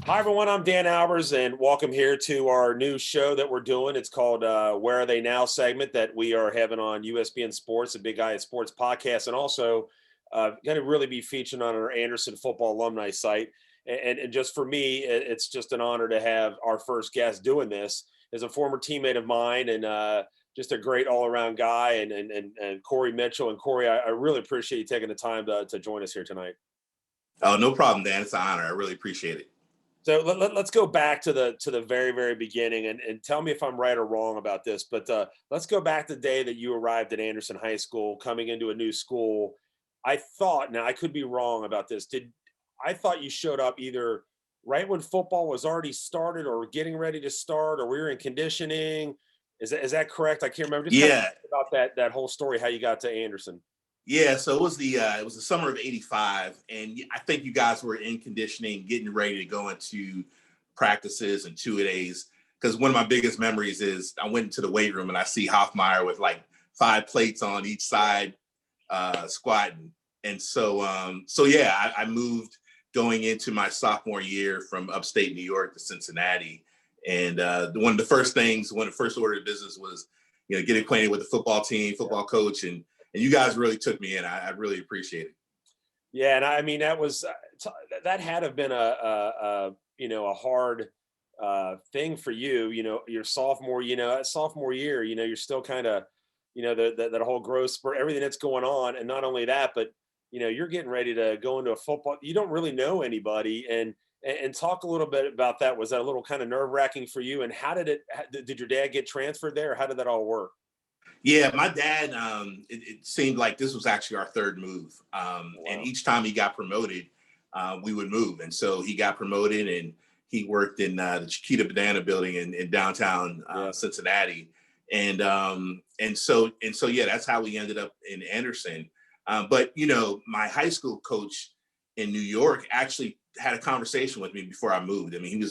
Hi, everyone. I'm Dan Albers, and welcome here to our new show that we're doing. It's called Where Are They Now segment that we are having on USBN Sports, a Big Guy at Sports podcast, and also going to really be featured on our Anderson football alumni site. And just for me, it's just an honor to have our first guest doing this as a former teammate of mine and just a great all-around guy, and Korey Mitchell. And Korey, I really appreciate you taking the time to join us here tonight. Oh, no problem, Dan. It's an honor. I really appreciate it. So let's go back to the very, very beginning and tell me if I'm right or wrong about this. But let's go back to the day that you arrived at Anderson High School, coming into a new school. I thought, now I could be wrong about this. I thought you showed up either right when football was already started or getting ready to start, or we were in conditioning. Is that correct? I can't remember. Just kind of about that whole story, how you got to Anderson. Yeah, so it was the summer of '85, and I think you guys were in conditioning, getting ready to go into practices and two-a-days. Because one of my biggest memories is I went into the weight room and I see Hoffmeyer with like 5 plates on each side, squatting. And so yeah, I moved going into my sophomore year from upstate New York to Cincinnati, and one of the first order of business was, get acquainted with the football team, football coach, and you guys really took me in. I really appreciate it. Yeah, and I mean that had to have been a hard thing for you. Your sophomore year. You're still kind of that whole growth spurt, everything that's going on, and not only that, but you're getting ready to go into a football. You don't really know anybody, and talk a little bit about that. Was that a little kind of nerve wracking for you? And how did your dad get transferred there? Or how did that all work? Yeah, my dad, it seemed like this was actually our third move. Wow. And each time he got promoted, we would move. And so he got promoted and he worked in the Chiquita Banana building in downtown Cincinnati. And so, yeah, that's how we ended up in Anderson. But, my high school coach in New York actually had a conversation with me before I moved. I mean,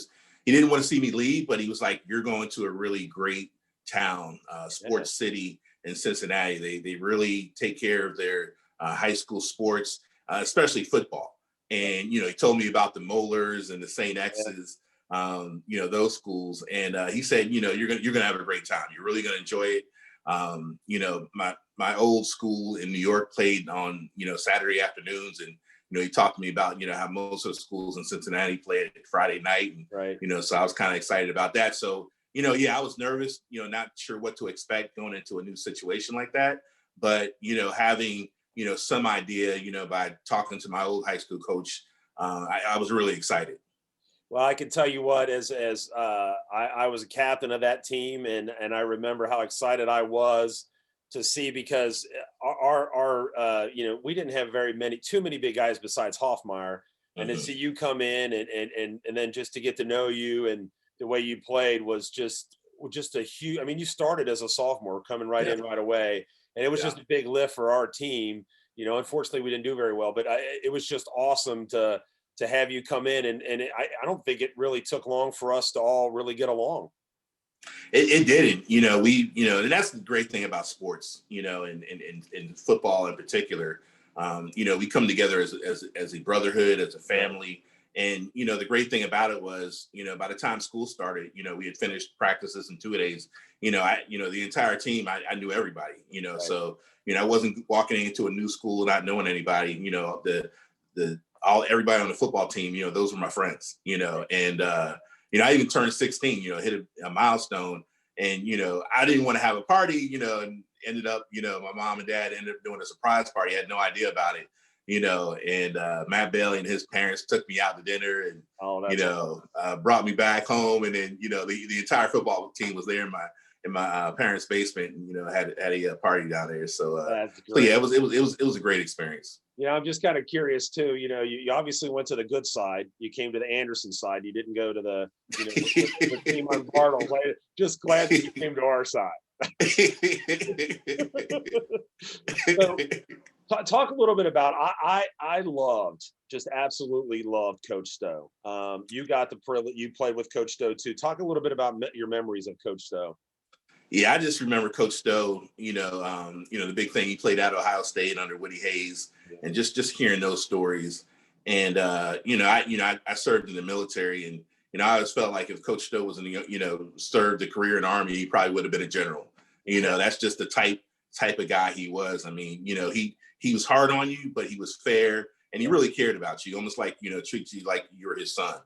he didn't want to see me leave, but he was like, you're going to a really great town, sports city in Cincinnati. They really take care of their high school sports, especially football. And he told me about the Molars and the St. X's, those schools. And he said, you're gonna have a great time. You're really gonna enjoy it. My old school in New York played on Saturday afternoons, and he talked to me about how most of the schools in Cincinnati play at Friday night, and right. So I was kind of excited about that. So I was nervous, not sure what to expect going into a new situation like that. But, having, some idea, by talking to my old high school coach, I was really excited. Well, I can tell you what, as I was a captain of that team, and I remember how excited I was to see, because our we didn't have too many big guys besides Hoffmeyer, and to see you come in and then just to get to know you and the way you played was just a huge. I mean, you started as a sophomore, coming right in right away, and it was just a big lift for our team. Unfortunately, we didn't do very well, but it was just awesome to have you come in, and I don't think it really took long for us to all really get along. It didn't, and that's the great thing about sports, and football in particular. We come together as a brotherhood, as a family. And, the great thing about it was, by the time school started, we had finished practices and two-a-days, the entire team, I knew everybody, right. So, I wasn't walking into a new school not knowing anybody, everybody on the football team, those were my friends, and, I even turned 16, hit a milestone, and, I didn't want to have a party, and ended up, my mom and dad ended up doing a surprise party. I had no idea about it. And Matt Bailey and his parents took me out to dinner and, brought me back home. And then, the entire football team was there in my parents' basement, and, had a party down there. So yeah, it was a great experience. I'm just kind of curious too, you obviously went to the good side. You came to the Anderson side. You didn't go to the team on Bartle. Just glad that you came to our side. So, talk a little bit about. I absolutely loved Coach Stowe. You got the privilege. You played with Coach Stowe too. Talk a little bit about your memories of Coach Stowe. Yeah, I just remember Coach Stowe. The big thing, he played at Ohio State under Woody Hayes, and just hearing those stories. And I served in the military, and I always felt like if Coach Stowe was served a career in the Army, he probably would have been a general. That's just the type of guy he was. I mean, he was hard on you, but he was fair, and he really cared about you, almost like treats you like you were his son.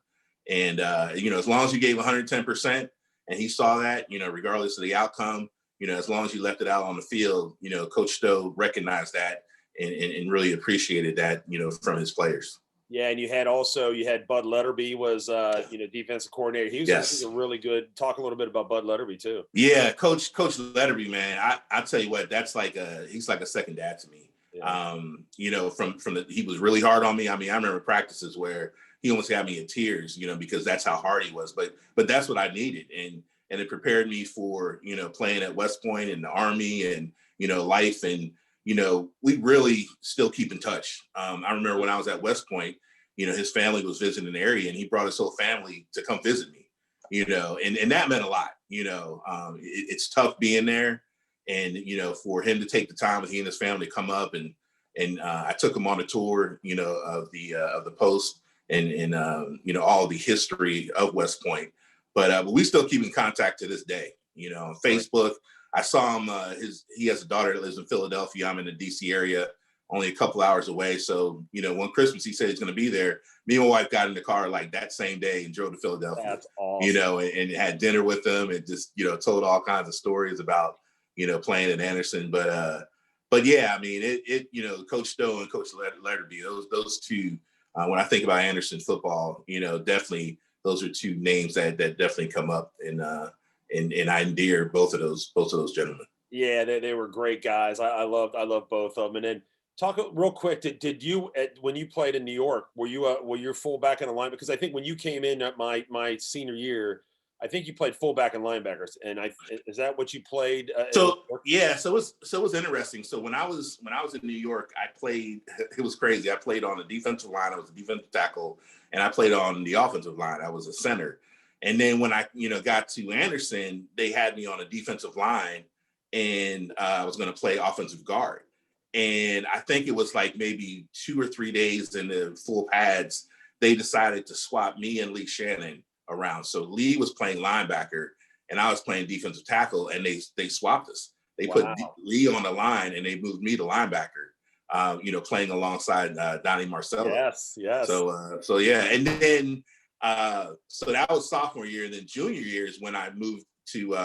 And as long as you gave 110%, and he saw that, regardless of the outcome, as long as you left it out on the field, Coach Stowe recognized that and really appreciated that, from his players. Yeah, and you had Bud Letterby was defensive coordinator. He was a really good. Talk a little bit about Bud Letterby too. Yeah, Coach Letterby, man. I tell you what, that's he's like a second dad to me. Yeah. He was really hard on me. I mean, I remember practices where he almost had me in tears, because that's how hard he was. But that's what I needed, and it prepared me for playing at West Point and the Army and life. And we really still keep in touch. I remember when I was at West Point, his family was visiting the area, and he brought his whole family to come visit me. And that meant a lot. It's tough being there, and for him to take the time with he and his family to come up, and I took him on a tour, of the post and all the history of West Point. But we still keep in contact to this day. On Facebook. I saw him. He has a daughter that lives in Philadelphia. I'm in the DC area, only a couple hours away. So one Christmas he said he's going to be there. Me and my wife got in the car like that same day and drove to Philadelphia. That's awesome. And had dinner with them and just told all kinds of stories about playing at Anderson. But yeah, I mean Coach Stowe and Coach Letterby, those two. When I think about Anderson football, definitely those are two names that definitely come up and I endear both of those gentlemen. Yeah, they were great guys. I loved both of them. And then talk real quick. Did you when you played in New York, were you fullback in the line? Because I think when you came in at my senior year, I think you played fullback and linebackers. And is that what you played? So it was interesting. So when I was in New York, I played. It was crazy. I played on the defensive line. I was a defensive tackle, and I played on the offensive line. I was a center. And then when I, got to Anderson, they had me on a defensive line, and I was going to play offensive guard. And I think it was like maybe 2 or 3 days in the full pads, they decided to swap me and Lee Shannon around. So Lee was playing linebacker, and I was playing defensive tackle, and they swapped us. They put Lee on the line, and they moved me to linebacker. Playing alongside Donnie Marcello. Yes. So yeah, and then. So that was sophomore year, and then junior year is when I moved to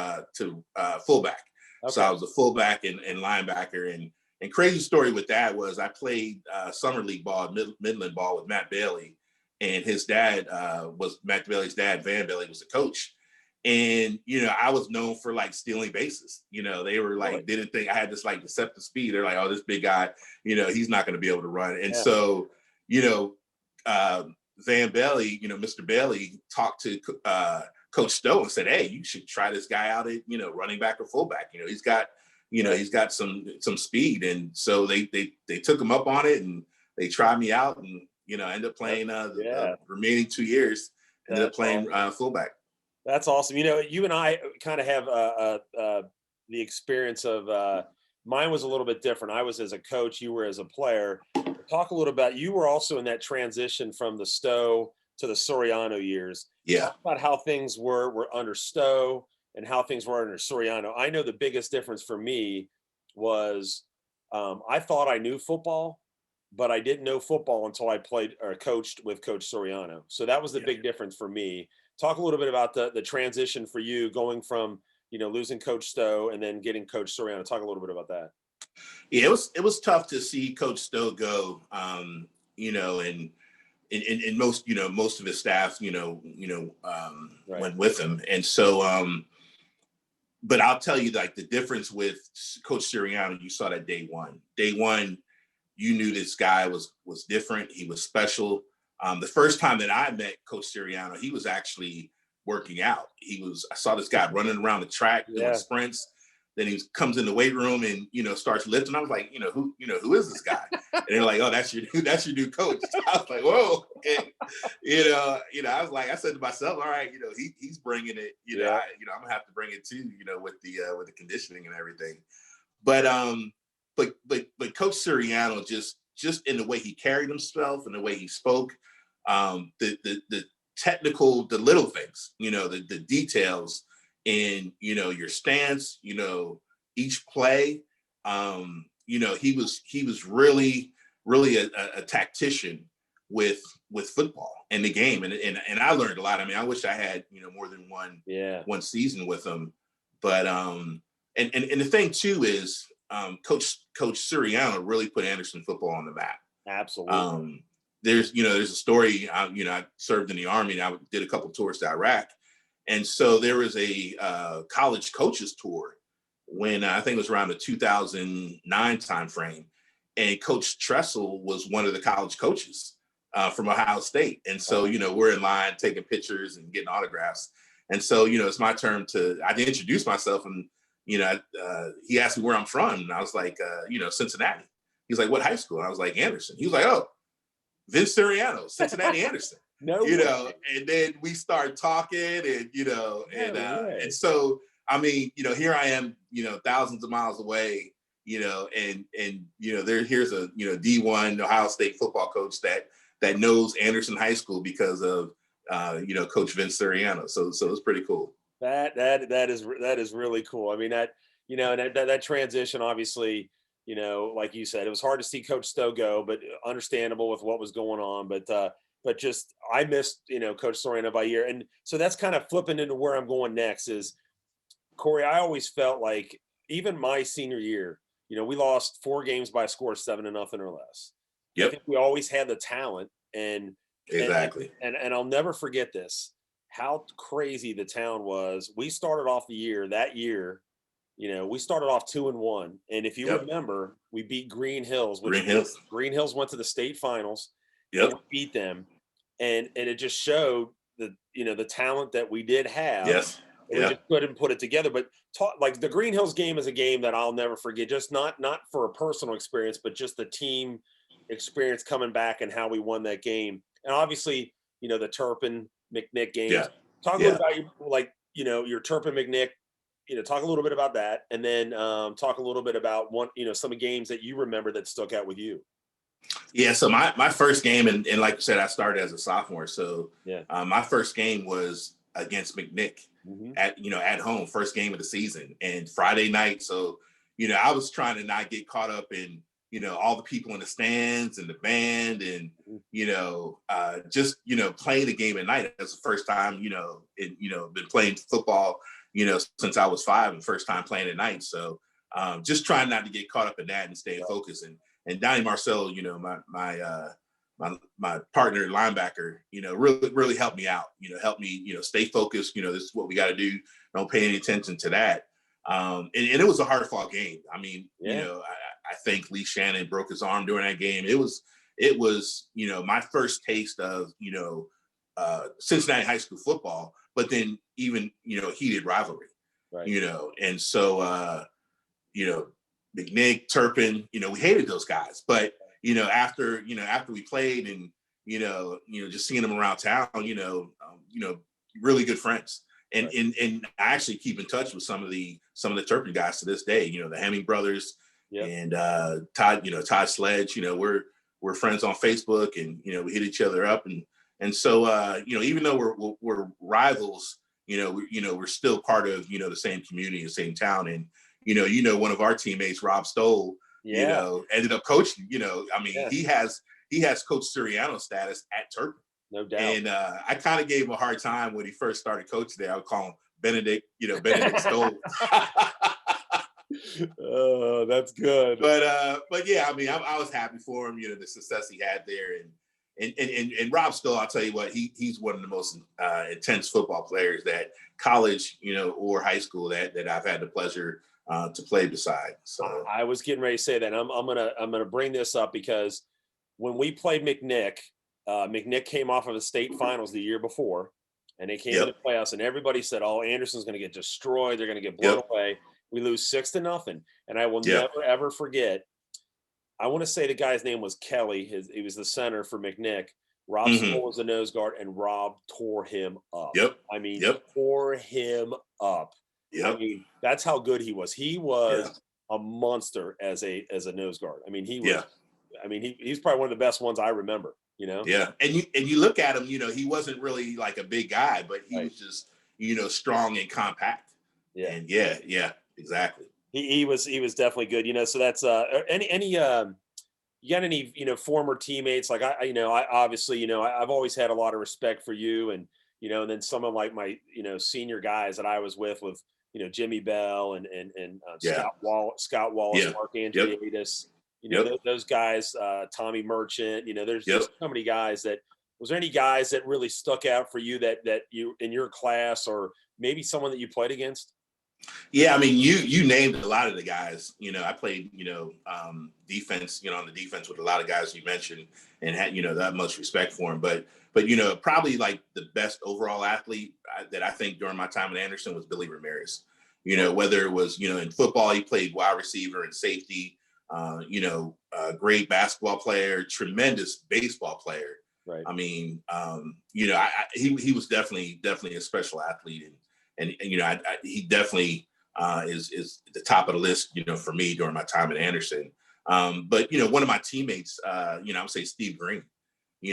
fullback. Okay. So I was a fullback and linebacker, and crazy story with that was I played summer league ball, Midland ball with Matt Bailey, and his dad was Matt Bailey's dad. Van Bailey was the coach, and I was known for like stealing bases. They were like didn't think I had this like deceptive speed. They're like, oh, this big guy, he's not going to be able to run, and so Van Bailey, Mr. Bailey talked to Coach Stowe and said, "Hey, you should try this guy out at running back or fullback. He's got some speed." And so they took him up on it, and they tried me out, and ended up playing the remaining 2 years. Ended up playing fullback. That's awesome. You and I kind of have the experience of mine was a little bit different. I was as a coach, you were as a player. Talk a little about, you were also in that transition from the Stowe to the Serrano years. Yeah. Talk about how things were under Stowe and how things were under Serrano. I know the biggest difference for me was I thought I knew football, but I didn't know football until I played or coached with Coach Serrano. So that was the big difference for me. Talk a little bit about the transition for you going from, losing Coach Stowe and then getting Coach Serrano. Talk a little bit about that. Yeah, it was tough to see Coach Stowe go, and most of his staff, went with him. And so, but I'll tell you, like, the difference with Coach Serrano, you saw that day one. Day one, you knew this guy was different. He was special. The first time that I met Coach Serrano, he was actually working out. I saw this guy running around the track doing sprints. Then he comes in the weight room and starts lifting. I was like, who is this guy? And they're like, oh, that's your new coach. I was like, whoa, okay. I was like, I said to myself, all right, he's bringing it. I'm gonna have to bring it too. With the conditioning and everything. But Coach Serrano just just in the way he carried himself and the way he spoke, the technical, the little things, the details in, your stance, each play. He was really, really a tactician with football and the game. And I learned a lot. I mean, I wish I had, more than one season with him. But and the thing too is Coach Serrano really put Anderson football on the map. Absolutely. There's a story. I served in the Army and I did a couple tours to Iraq, and so there was a college coaches tour when I think it was around the 2009 timeframe, and Coach Tressel was one of the college coaches from Ohio State, and so we're in line taking pictures and getting autographs, and so it's my turn I introduce myself, and he asked me where I'm from, and I was like, Cincinnati. He's like, what high school? And I was like, Anderson. He was like, oh, Vince Serrano, Cincinnati Anderson. And then we start talking, and and so I mean, here I am, thousands of miles away, and here's a D1 Ohio State football coach that knows Anderson High School because of Coach Vince Serrano. So it's pretty cool. That is really cool. I mean, that transition, obviously, like you said, it was hard to see Coach Stowe go, but understandable with what was going on. But just I missed Coach Serrano by a year, and so that's kind of flipping into where I'm going next. Is Korey, I always felt like even my senior year, we lost 4 games by a score of 7-0 or less. Yep. I think we always had the talent, and exactly, and I'll never forget this. How crazy the town was. We started off the year that year. We started off 2-1, and if you remember, we beat Green Hills. Green Hills went to the state finals. Yep. We beat them, and it just showed the talent that we did have. Yes. We just couldn't put it together. But like the Green Hills game is a game that I'll never forget. Just not for a personal experience, but just the team experience coming back and how we won that game. And obviously, the Turpin McNick games. Yeah. Talk a little about your Turpin McNick. Talk a little bit about that, and then talk a little bit about some of the games that you remember that stuck out with you. Yeah, so my first game, and like you said, I started as a sophomore. So my first game was against McNick at home, first game of the season, and Friday night. So I was trying to not get caught up in all the people in the stands and the band, and just playing the game at night. That's the first time been playing football since I was 5, and first time playing at night. So just trying not to get caught up in that and stay focused. And Donnie Marcel, my partner linebacker, really helped me out, helped me, stay focused. This is what we got to do. Don't pay any attention to that. And it was a hard fought game. I mean, I think Lee Shannon broke his arm during that game. It was, my first taste of, Cincinnati high school football, but then even, heated rivalry, and so, McNick, Turpin, we hated those guys, but, after we played and, just seeing them around town, really good friends. And, and I actually keep in touch with some of the Turpin guys to this day, the Hemming brothers and Todd Sledge, we're friends on Facebook, and, we hit each other up. And so, even though we're rivals, we're still part of, the same community, the same town. And, one of our teammates, Rob Stowe, ended up coaching, he has Coach Siriano status at Turpin. No doubt. And I kind of gave him a hard time when he first started coaching there. I would call him Benedict Stowe. Oh, that's good. But yeah, I was happy for him, the success he had there. And Rob Stowe, I'll tell you what, he's one of the most intense football players that college, or high school that I've had the pleasure to play beside. So I was getting ready to say that. I'm gonna bring this up because when we played McNick, McNick came off of the state finals the year before, and they came to play us, and everybody said, "Oh, Anderson's going to get destroyed. They're going to get blown away." We lose 6-0, and I will never ever forget. I want to say the guy's name was Kelly. He was the center for McNick. Rob Stoll was the nose guard, and Rob tore him up. Tore him up. I mean, that's how good he was. He was a monster as a nose guard. I mean, he was I mean, he's probably one of the best ones I remember, you know? Yeah. And you look at him, he wasn't really like a big guy, but he Right. was just, strong and compact. Yeah. And yeah, exactly. He was definitely good, so that's, any, you got any, former teammates? Like I obviously, I've always had a lot of respect for you and then some of like my, senior guys that I was with, Jimmy Bell and Yeah. Scott Wallace, Yeah. Mark Yep. Andreatis, Yep. those guys, Tommy Merchant, there's Yep. so many guys was there any guys that really stuck out for you that you in your class or maybe someone that you played against? Yeah, I mean, you named a lot of the guys. I played, defense, on the defense with a lot of guys you mentioned, and had that much respect for him. But probably like the best overall athlete that I think during my time at Anderson was Billy Ramirez. Whether it was in football, he played wide receiver and safety. Great basketball player, tremendous baseball player. Right. I mean, he was definitely a special athlete, and he definitely is at the top of the list, for me during my time at Anderson. But one of my teammates, I would say Steve Green.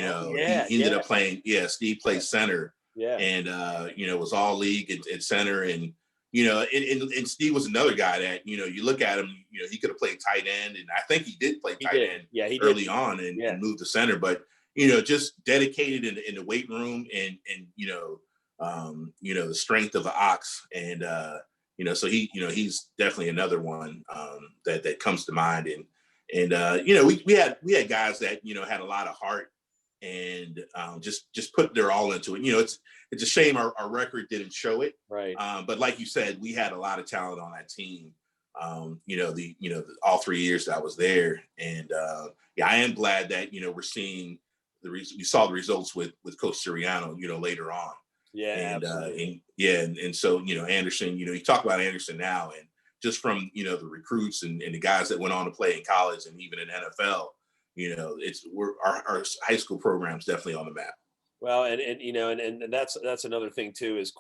Oh, He ended up playing. Yeah, Steve yeah, played center, yeah. and was all league at center, and and Steve was another guy that you look at him, he could have played tight end, and I think he did play He tight did. end Yeah, he did. early on Yeah. and moved to center, but just dedicated in the weight room and the strength of an ox. And so he's definitely another one that comes to mind. And we had guys that had a lot of heart and just put their all into it. It's a shame our record didn't show it. Right. But like you said, we had a lot of talent on that team. All 3 years that I was there, and I am glad that we're seeing we saw the results with Coach Serrano, later on. Yeah, And absolutely. and so Anderson, you talk about Anderson now, and just from the recruits and the guys that went on to play in college and even in NFL, our high school program's definitely on the map. Well, and that's another thing too is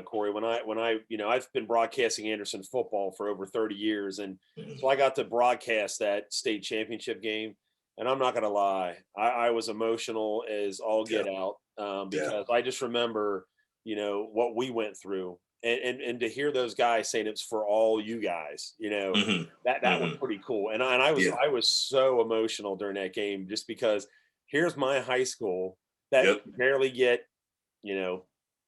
Corey. When I I've been broadcasting Anderson football for over 30 years, and Mhm. so I got to broadcast that state championship game, and I'm not gonna lie, I was emotional as all Yeah, get out yeah, because I just remember what we went through, and to hear those guys saying it's for all you guys, hmm that was hmm pretty cool, and I was yeah, I was so emotional during that game just because here's my high school that yep, barely get,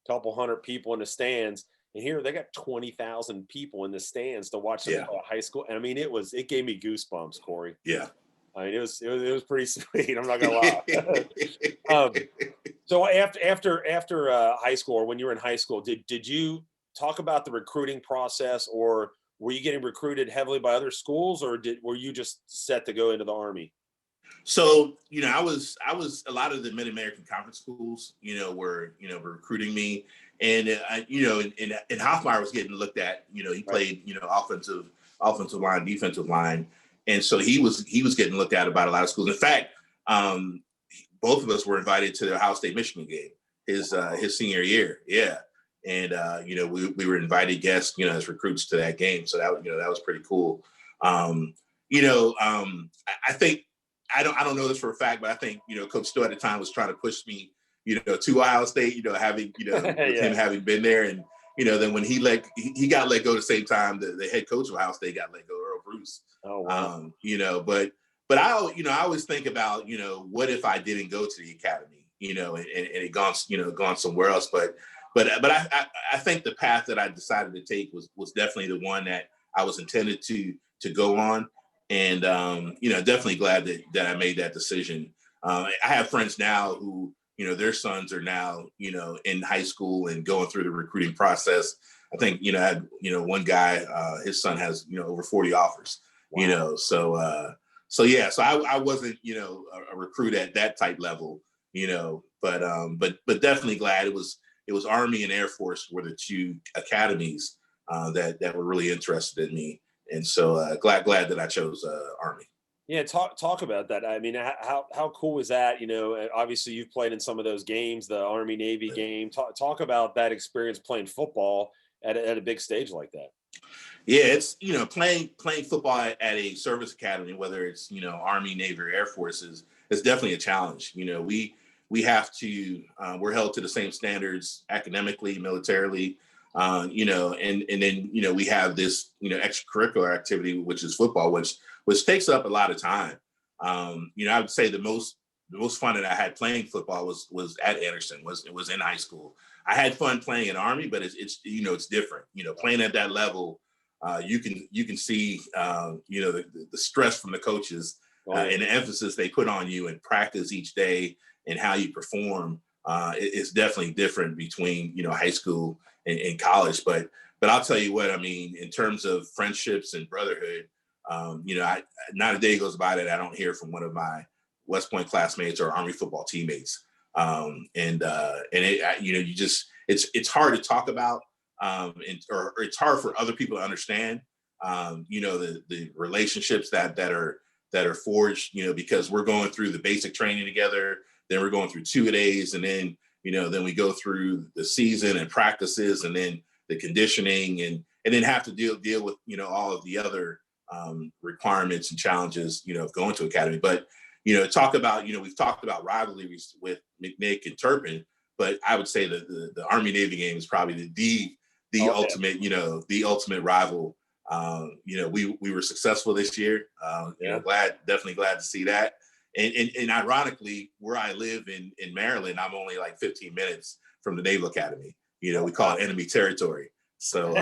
couple hundred people in the stands. And here they got 20,000 people in the stands to watch them yeah, play a high school. And I mean, it gave me goosebumps, Corey. yeah. I mean, it was pretty sweet. I'm not gonna lie. um, so after high school, or when you were in high school, did you talk about the recruiting process, or were you getting recruited heavily by other schools, or were you just set to go into the Army? So, I was a lot of the Mid American Conference schools, were recruiting me, and and Hoffmeyer was getting looked at. He Right. played, offensive line, defensive line, and so he was getting looked at about a lot of schools. In fact, um, both of us were invited to the Ohio State Michigan game his senior year. Yeah, and we were invited guests, as recruits to that game. So that was pretty cool. Um, I think I don't know this for a fact, but I think Coach Stowe at the time was trying to push me, to Ohio State. Having with him Yeah. having been there, and then when he got let go the same time the head coach of Ohio State got let go, Earl Bruce. Oh wow. But I always think about what if I didn't go to the academy, and it gone somewhere else. But I think the path that I decided to take was definitely the one that I was intended to go on. And definitely glad that I made that decision. I have friends now who their sons are now in high school and going through the recruiting process. I think I had one guy, his son has over 40 offers. Wow. So I wasn't a recruit at that type level, but definitely glad it was Army and Air Force were the two academies that were really interested in me. And so glad that I chose Army. Yeah, talk about that. I mean, how cool is that? Obviously you've played in some of those games, the Army Navy game. Talk about that experience playing football at a big stage like that. Yeah, it's playing football at a service academy, whether it's Army, Navy, or Air Force is definitely a challenge. We have to we're held to the same standards academically, militarily, and then we have this extracurricular activity, which is football, which takes up a lot of time. I would say the most fun that I had playing football was at Anderson. Was in high school. I had fun playing in Army, but it's different. Playing at that level, you can see the stress from the coaches and the emphasis they put on you and practice each day and how you perform. It's definitely different between high school and college. But I'll tell you what, I mean, in terms of friendships and brotherhood, not a day goes by that I don't hear from one of my West Point classmates or Army football teammates. It's hard to talk about, or it's hard for other people to understand. The relationships that are forged. Because we're going through the basic training together, then we're going through 2-a-days, and then we go through the season and practices, and then the conditioning, and then have to deal with all of the other requirements and challenges of going to academy. But we've talked about rivalries with McNick and Turpin, but I would say that the Army Navy game is probably the ultimate the ultimate rival. We were successful this year. Definitely glad to see that. And ironically, where I live in Maryland, I'm only like 15 minutes from the Naval Academy. We call it enemy territory. So,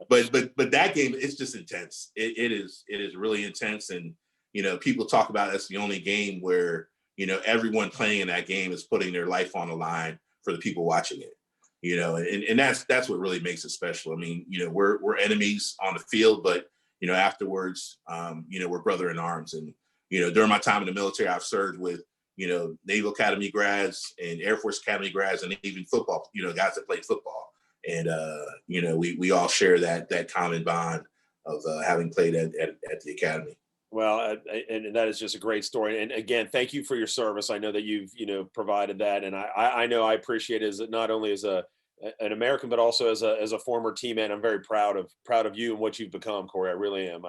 but that game is just intense. It is really intense, and people talk about it's the only game where everyone playing in that game is putting their life on the line for the people watching it. And that's what really makes it special. I mean, we're enemies on the field, but afterwards, we're brother in arms. And during my time in the military, I've served with Naval Academy grads and Air Force Academy grads, and even football, guys that played football. And we all share that common bond of having played at the academy. Well, and that is just a great story. And again, thank you for your service. I know that you've provided that, and I know I appreciate it as not only as an American, but also as a former teammate. I'm very proud of you and what you've become, Korey. I really am.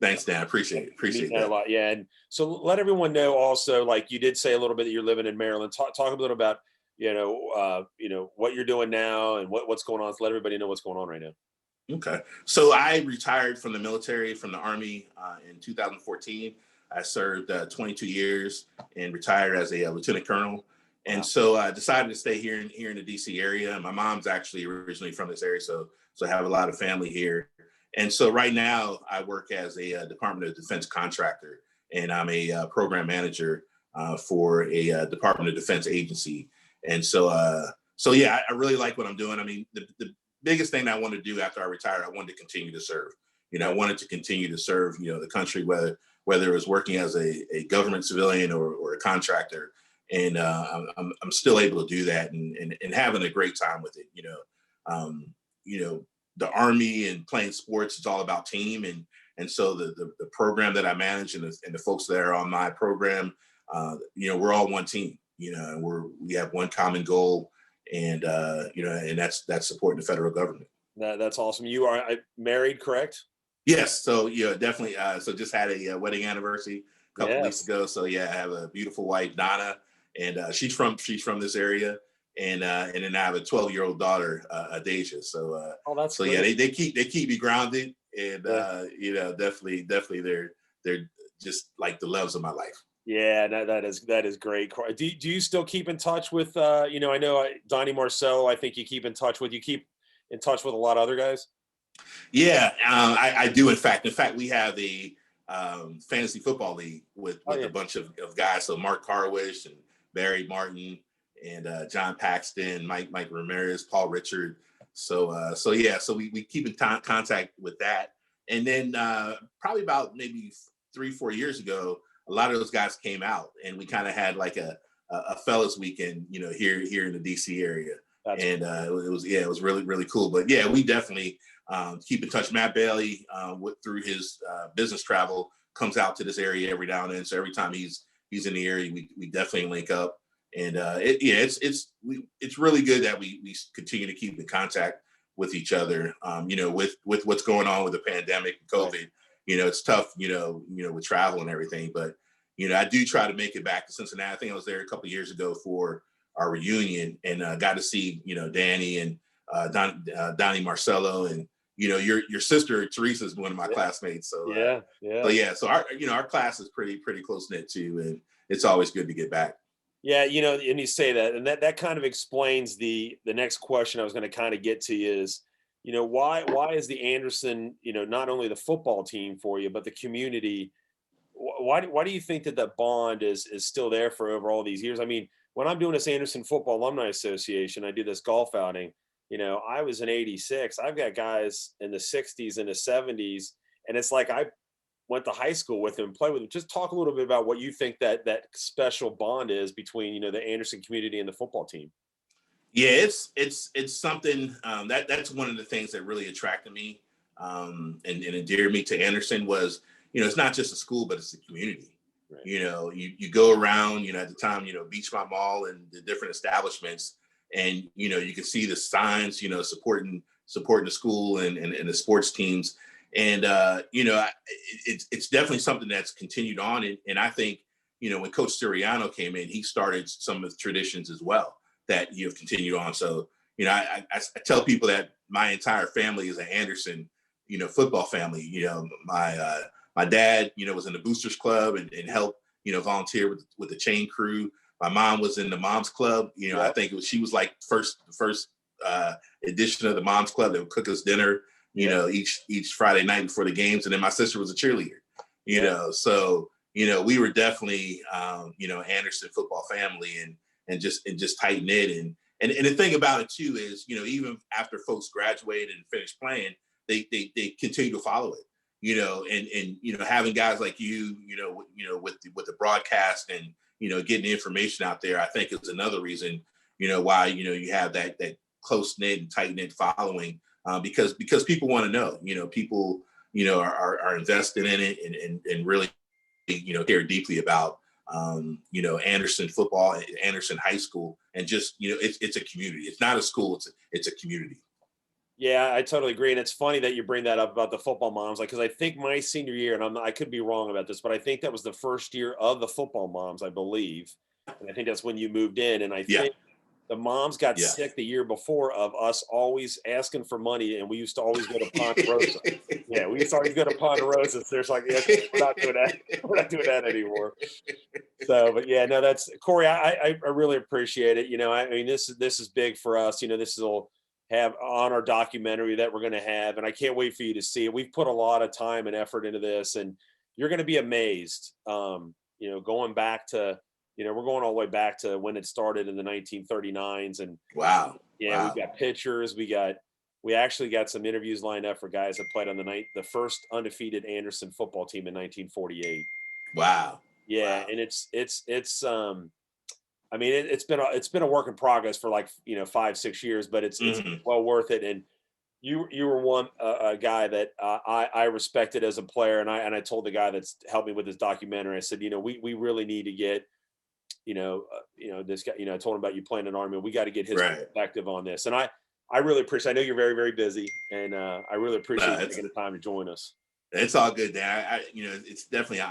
Thanks, Dan. Appreciate that a lot. Yeah, and so let everyone know also, like you did say a little bit that you're living in Maryland. Talk a little about what you're doing now and what's going on. So let everybody know what's going on right now. Okay. So I retired from the military, from the Army in 2014. I served 22 years and retired as a lieutenant colonel. And so I decided to stay here in the DC area. My mom's actually originally from this area, so I have a lot of family here. And so right now I work as a Department of Defense contractor, and I'm a program manager for a Department of Defense agency. And so yeah, I really like what I'm doing. I mean, the biggest thing I wanted to do after I retired, I wanted to continue to serve. I wanted to continue to serve, the country, whether it was working as a government civilian or a contractor. And I'm still able to do that and having a great time with it. The Army and playing sports, it's all about team. And so the program that I manage and the folks that are on my program, we're all one team, and we have one common goal. And and that's supporting the federal government. That's awesome. You are married, correct? Yes. So definitely. So just had a wedding anniversary a couple weeks ago. So yeah, I have a beautiful wife, Donna, and she's from this area, and then I have a 12-year-old daughter, Adasia. So that's so great. Yeah, they keep me grounded, and definitely they're just like the loves of my life. Yeah, that is great. Do you still keep in touch with I know Donnie Marcel, I think you keep in touch with. You keep in touch with a lot of other guys? Yeah, I do. In fact, we have a fantasy football league with a bunch of guys. So Mark Carwish and Barry Martin and John Paxton, Mike Ramirez, Paul Richard. So we keep in contact with that. And then probably about maybe 3-4 years ago, a lot of those guys came out, and we kind of had like a fellas weekend, here in the DC area. It was really, really cool. But yeah, we definitely keep in touch. Matt Bailey, through his business travel, comes out to this area every now and then. So every time he's in the area, we definitely link up. And it's really good that we continue to keep in contact with each other. With what's going on with the pandemic, COVID, Right. It's tough, with travel and everything. But I do try to make it back to Cincinnati. I think I was there a couple of years ago for our reunion, and got to see Danny and Donnie Marcello, and your sister Teresa is one of my classmates. So so our class is pretty close knit too, and it's always good to get back. Yeah, and you say that, and that kind of explains the next question I was going to kind of get to you is, why is the Anderson, not only the football team for you, but the community, why do you think that bond is still there for over all these years? I mean, when I'm doing this Anderson Football Alumni Association, I do this golf outing. I was in '86. I've got guys in the '60s and the '70s, and it's like I went to high school with him, play with him. Just talk a little bit about what you think that special bond is between, the Anderson community and the football team. Yeah, it's something that's one of the things that really attracted me and endeared me to Anderson was, it's not just a school, but it's a community. Right. You go around, at the time, Beachmont Mall and the different establishments, and you can see the signs, supporting the school and the sports teams. And, it's definitely something that's continued on. And I think, when Coach Serrano came in, he started some of the traditions as well that have continued on. So, I tell people that my entire family is an Anderson, football family. My dad, was in the Boosters Club and helped, volunteer with the chain crew. My mom was in the Moms Club. I think she was like the first edition of the Moms Club. They would cook us dinner, each Friday night before the games. And then my sister was a cheerleader, so, we were definitely, Anderson football family and just tight knit. And the thing about it too is, even after folks graduated and finished playing, they continue to follow it, and having guys like you, with the broadcast and, getting the information out there, I think is another reason, why, you have that close knit and tight knit following, because people want to know, people, are invested in it and really, care deeply about, Anderson football, Anderson High School, and just, it's a community. It's not a school. It's a community. Yeah, I totally agree. And it's funny that you bring that up about the football moms, because I think my senior year, and I could be wrong about this, but I think that was the first year of the football moms, I believe. And I think that's when you moved in. And I think the moms got sick the year before of us always asking for money, and we used to always go to Ponderosa. We used to always go to Ponderosa. So there's like, we're not doing that. We're not doing that anymore. So, but no, that's Korey. I really appreciate it. I mean, this is big for us. This will have on our documentary that we're going to have, and I can't wait for you to see it. We've put a lot of time and effort into this, and you're going to be amazed. Going back to, we're going all the way back to when it started in the 1939s, and wow. We've got pictures. We actually got some interviews lined up for guys that played on the first undefeated Anderson football team in 1948. Wow. Yeah. Wow. And it's I mean, it's been a work in progress for 5-6 years, but it's well worth it. And you were a guy that I respected as a player, and I told the guy that's helped me with this documentary, I said, we really need to get, this guy, I told him about you playing in Army. We got to get his perspective on this. And I really appreciate. I know you're very, very busy, and I really appreciate you taking the time to join us. It's all good, Dan. It's definitely an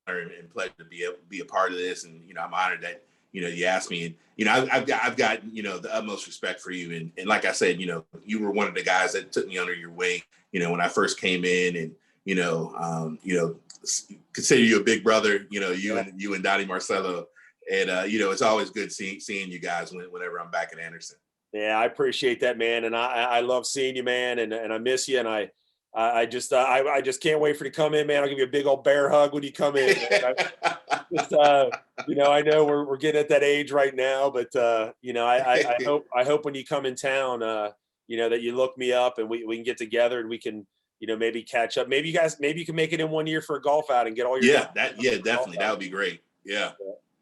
honor and pleasure to be a part of this, and I'm honored that you asked me, and I've got the utmost respect for you, and like I said, you were one of the guys that took me under your wing, when I first came in, and consider you a big brother, you and Donnie Marcello, and it's always good seeing you guys whenever I'm back at Anderson. Yeah, I appreciate that, man, and I love seeing you, man, and I miss you, and I just can't wait for you to come in, man. I'll give you a big old bear hug when you come in. I know we're getting at that age right now, but I hope when you come in town, that you look me up and we can get together and we can, maybe catch up. Maybe you can make it in one year for a golf out and get all your definitely that would be great. Yeah.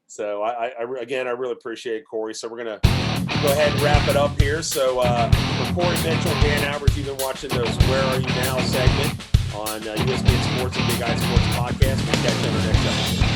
So I really appreciate it, Korey. So we're gonna go ahead and wrap it up here. So for Korey Mitchell, Dan Albers, you've been watching those "Where Are You Now" segment on USPN Sports and Big I Sports podcast. We'll catch you on the next episode.